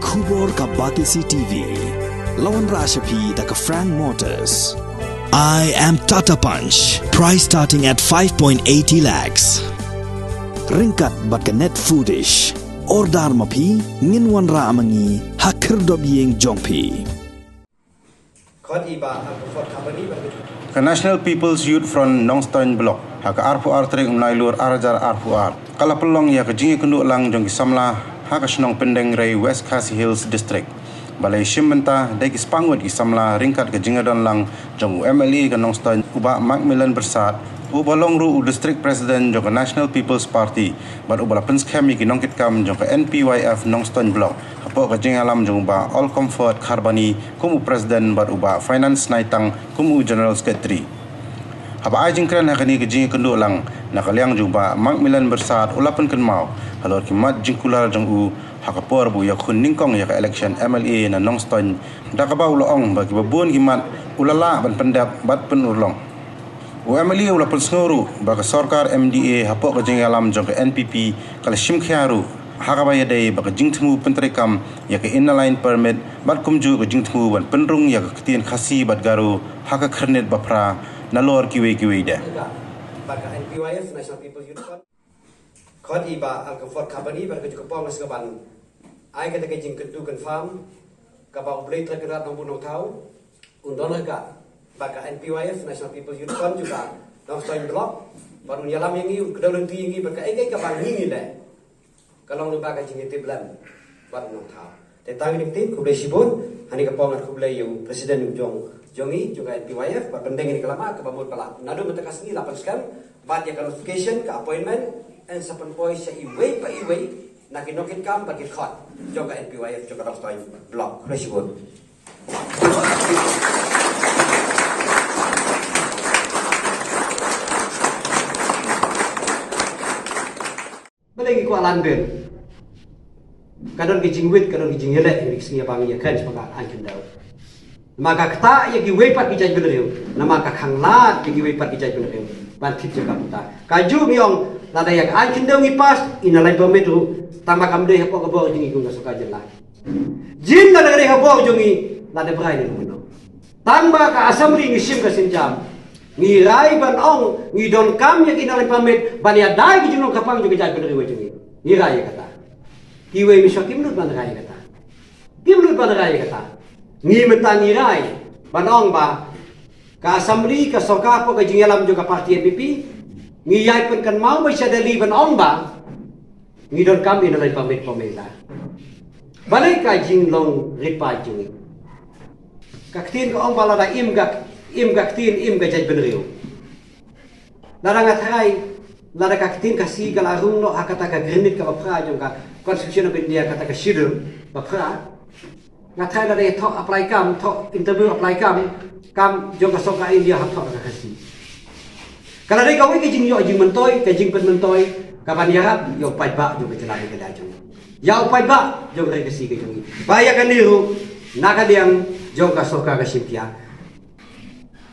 Kubor ka Batisi TV. Lawan Rashapi da ka Frank Motors. I am Tata Punch. Price starting at 5.80 lakhs. Ringkat bat ka Net Foodish. Ordar mapi nginwan ra amangi hakir dob yeng jongpi. The National People's Youth Front Nongstoin Block haka arpu artring umnailur arajar arpu ar kala pelong ya kejingi kenduk lang jong kisamla haka senong pendeng rei West Khasi Hills District balai shimmenta deki spangut kisamla ringkat kejinga don lang jong UMLE ke Nongstoin uba Macmillan Bersat ubalong ru District President jong National People's Party bat ubala penskemi ki nongkit kam jong NPYF Nongstoin Block hapo kejinga lam jong uba All Comfort Kharbani kumu President bat uba Finance Naitang kumu General Secretary haba ajing kran hakani kejinga kenduk lang nakaliang jong uba Macmillan Bersat ulapan kenmau halor kimat jingkular jong u hakapor bu yakun ningkong ya ka election MLA na Nongstoin dakaba uloong bagi babun kimat ulala ban pendap bat penurlong UMLE ulapan senguru bagi sorkar MDA hapok kejinga lam jong ke NPP kala shimkhiaru hakabaya day bagi jingtemu penterekam ya ke inline permit bat kumju ke jingtemu ban penrung ya ke ketien khasi bat garu haka kernet bapra nalor kiwe dah bagi NPYF National People's Youth Front Kod iba All Comfort Kharbani bagi juga pong segaban ai kata ke jingkentu confirm kaba ublay terkerat nombor tahu undon harga bagi NPYF National People's Youth Front juga Nongstoin Block baru nyalam yang ini kedua lentu yang ini bagi ai kabang ini dah kalau lu bagai jingit bulan baru nong tahu tentang ini tim kublay sibun hani kepongan kublay you Presiden Jongi juga NPYF berpendeng ini kelama kebamut pala nado mentekas ni lapan sekali bat ya qualification ke appointment and sepen poin sa iway pa iway nakinokit kam bagi khot juga NPYF juga Nongstoin Block resibun Balai ko alanben kadon kijingwit kadon kijingelek ni singa bangi ya kan sebagai anjun daw maka kata ya giwepat kijaj benereu nama ka khanglat ya giwepat kijaj benereu bantit jaga puta kaju miong lada yak anjun daw ngipas inalai pemetu tambah kamde hapo kebo jingi guna suka jelah jin lada gare hapo jungi lada berai ni meno tambah ka assembly ngisim ka sinjam ngirai ban ong ngidon kam yak inalai pamit ban ya dai kijunong kapang juga kijaj benereu jungi ngirai kata kiwe miswa kimlut ban rai kata kimlut ban rai kata ngi metani rai banong ba ka assembly ka soka po ka jingalam juga parti NPP ngi yai pen kan mau ba sadali banong ba ngi don kami na lai pamit pamela balai ka jinglong ripa jungi ka ktin ko ong bala da im gak tin im ga jaj benriu larang atrai lara ka ktin ka si galarung no hakata ka grenit ka bapra jong ka constitution of India kata ka shiru bapra ngatai lara to apply kam to interview apply kam jong ka soka India hap to ka kasi kala dai ka wi ka jing yo jing mentoi ka jing pen mentoi ka ban yarap yo pai ba jong ka jalai ka da jong ya pai ba jong ka kasi ka jong baya kan niru naga diam jong ka soka ka simpia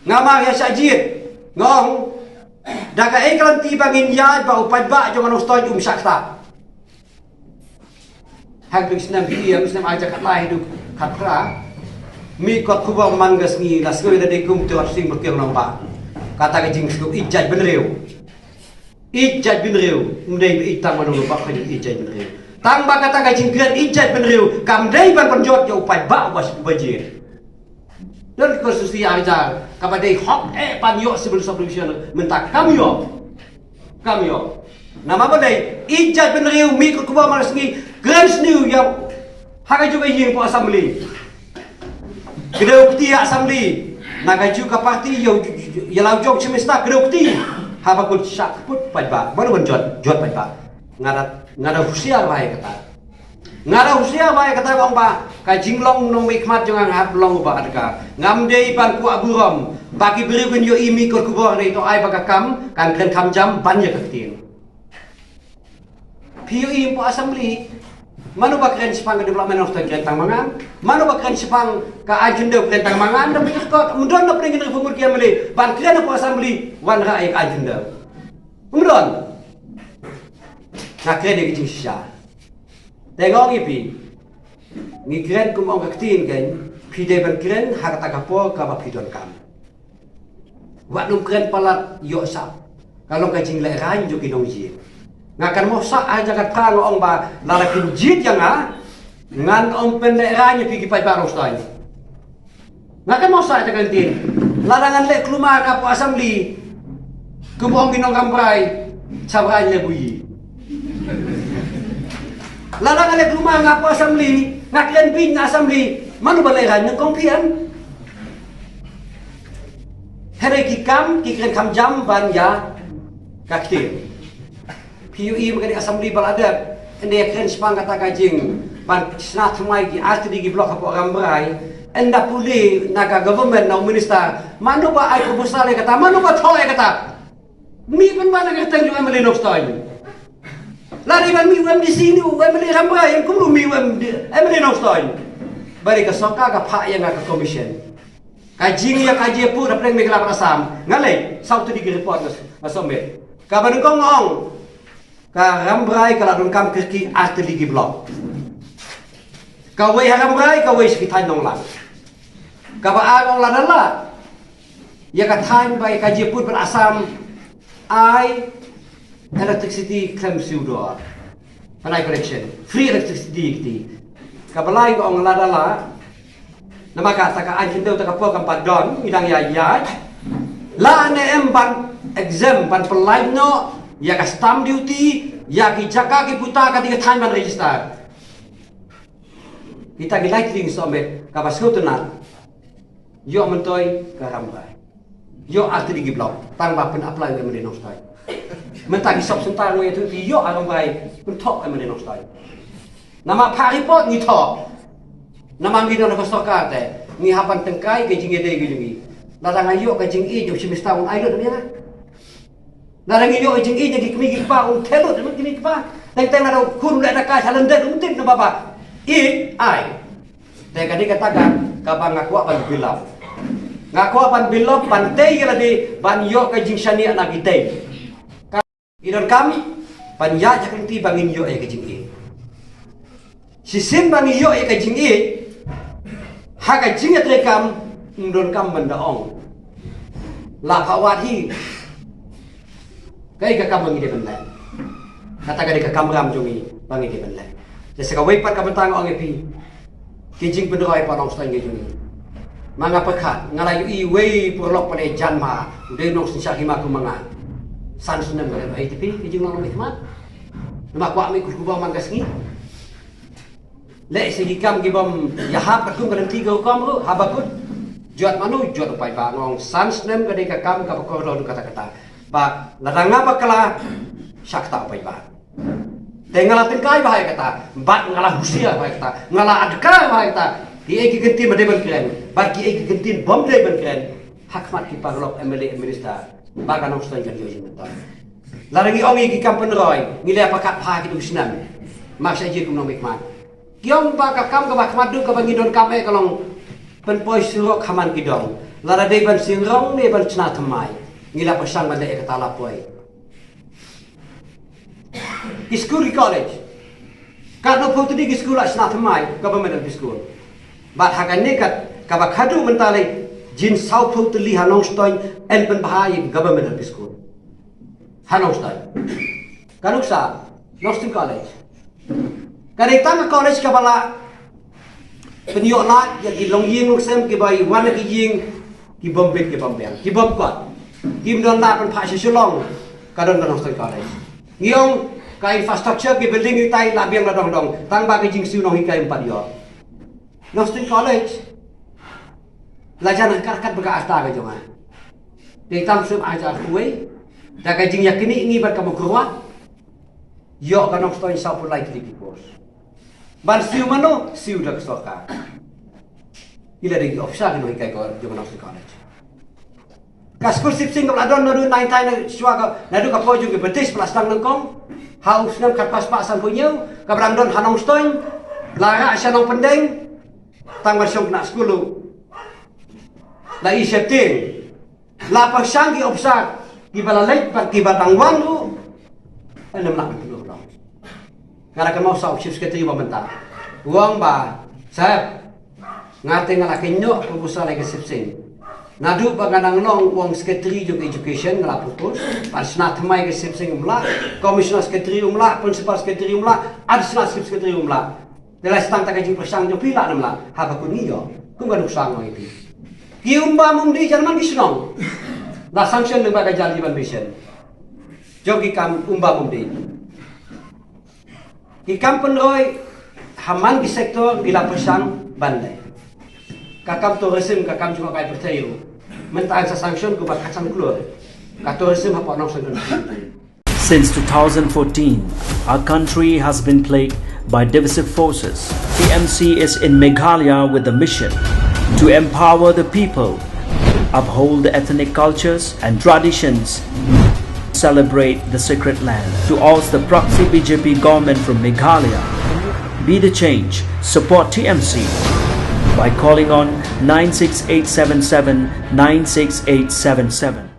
ngamar ya sajid ngong daga eklan ti bangin ya ba upai ba jong Nongstoin sakta hak bisnam dia bisnam aja kat lai hidup khatra mi kot kuba manggas ni lasgo ida de kum tu sing berkiang nampak kata ke jing sku ijaj benreu mudai itang manung lupa ke ijaj benreu tang ba kata ke jing kran ijaj benreu kam dai ban penjot ya upai ba was bajir dan konstitusi ajar kepada hak panyo sebelum solution mentak kamyo nama badai ijaj benreu mi kot kuba malas ni grand new yang haka juga ying po assembly kedau kti assembly naga juga parti ya lau jok semesta kedau kti haba kut sak put pajba baru jot pajba ngada husiar bae kata bang ba ka jinglong nong mikmat jangan hat long ba adka ngamdei ban ku aburom bagi beri kun yo imi kor kubor nei to ai baga kam kan kren kam jam ban ya kaktin piu im po assembly manu bakren sipang ke development of the kerentang mangan manu bakren sipang ka agenda kerentang mangan dan pikot mundon na pringin reformur kia meli ban kren po assembly wan ra ai agenda mundon na kren de kijing sya tengok ipi ngigren kum ong kaktin kan pide ban kren hak takapo ka ba pidon kam wa num kren palat yo sap kalau ka jing le ran jo kinong ji ngakan mo sa aja ka tang ong ba la kin jit yang ngan ong pen le ran pi ki pai barong stai ngakan mo sa aja kan tin larangan le kluma ka po assembly kum ong kinong kambrai sabrai le bui larangan le kluma nga po assembly ngaklen bin assembly manu baleran ng kompian here ki kam ki kren kam jam ban ya kaktir PUE magani assembly balada ende kren spang kata kajing ban snat mai ki arti di blok apa rambrai enda puli naga government na minister manu ba ai proposal kata manu ba thoy kata mi ban mana kata ju emeli nok stoy lari ban mi wem di sini emeli rambrai yang kumru mi wem emeli nok stoy bari ka soka ka pha yang ka commission kajing ya kaji pu da pleng megla pasam ngale sau tu di report na sombe ka ban kong ong ka rambrai ka ladun kam kirki art ligi blok ka wei rambrai ka wei sekitar nong lang ka ba agong ladala ya ka time bai kaji pu berasam I electricity claim sudo panai connection free electricity ti kabalay ko ang ladala na makatakaan hindi taka po kang padon idang yayay la ne ban exam ban pelay no ya ka stamp duty ya ki jaka ki puta ka tiga time ban register kita gi lighting sombe ka baskutunan yo mentoy ka rambay yo arti di blok tang ba pen apply we menino stay mentagi sop sentar no itu yo rambay pen top menino stay nama pak report ni top nama mi no kostoka te ni hapan tengkai ke jing ede gini larang ayo ke jing i jo semesta un ayo de ya larang ayo jing i jadi kmi pa un telo de kmi pa teng teng ada kun le ada ka salan de un tin no baba I te kadi katakan ka bang aku apan bilap ngaku apan bilap pantai gila di ban yo ke jing shani anak ite idon kam pan ya jakeng ti bangin yo ke jing i sisim bang iyo ka jing i haka jing rekam ndon kam bandaong la phawat hi kai ka kam bangi de banla kata ka de ka kam ram jongi bangi de banla jesa ka wei pat ka bantang ong epi ki jing pendroi pa nong stang ge jongi manga pakha ngala yu i wei purlok pade janma de nong sinsa hima ku manga san sunem ga ai tipi ki jing nong hikmat nama kwa mi ku ku ba man gasngi le segi kam gibam yahap katung kan tiga kam ru habakut juat manu juat upai bangong sans nem gade ka kam ka kordo kata-kata ba ladanga bakala syakta upai ba tengala tengkai bahai kata bat ngala husia bahai kata ngala adka bahai kata ki eki gentin madeban kren ba ki eki gentin bom deban kren hakmat ki parlok MLA minister ba kanong stay kan yoji mentar larangi ongi ki kam penroy ngile pakat pha ki dusnan maksa je kum nomik man kiong ba ka kam ka ba khamadu ka bangidon kam e kalong pen poi suro khaman kidong lara de ban singrong ne ban chna thamai ngila pasang ban de katala poi school college ka no photo di school la chna thamai government school ba hakan ne ka ba khadu mentale jin south photo li hanong stoin en pen bahai government school hanong stoin kanuksa Nostin college Karita na college ka bala penyo la ya ki long ying sem ki bai wan ki ying ki bombet ki bombel ki bom kwat kim don la pan pha shilong ka don don Nostin college ngiong ka infrastructure ki building ni tai la biang la dong dong tang ba ki jing siu no hi kai empat yo Nostin college la jana kat bega asta ka jonga de tam sem aja kuwe da ka jing yakini ngi bar ka mo kurwa yo ka Nostin sa pu like di course ban siu mano siu dak soka ila de ofsa no hikai ko jo Nostin college kaskur sip sing ladon no nine time swa ka nadu ka poju ke betis plasang nangkong haus nam kat pas pak san punyo ka brandon hanong stoin lara asanong pendeng tang bersong na skulu la i setting la pasang ki ofsa ki balalait pat ki batang wangu alam nak ngara ka mau sa chips ke tri ba menta uang ba Saya ngate ngalakin nyok pembusal lagi sipsing. Nadu baganang nong wong sekretari juga education ngelaputus. Pas nak temai ke sipsing umla, komisioner sekretari umla, prinsipal sekretari umla, additional sekretari umla. Dalam setang tak kaji persang jo pila namla. Haba kuni jo, kum gaduk sang itu. Kiumba mumdi Jerman kisnong. La sanction lembaga jali ban mission. Jogi kam umba mumdi. Di kampung roy haman di sektor bila persang bandai. Kakam tourism kakam cuma kai pertayu. Mentang sa sanction ku bakacang keluar. Ka tourism apa nong sanction. Since 2014, our country has been plagued by divisive forces. TMC is in Meghalaya with the mission to empower the people, uphold the ethnic cultures and traditions, celebrate the sacred land. To oust the proxy BJP government from Meghalaya, be the change, support TMC by calling on 96877 96877.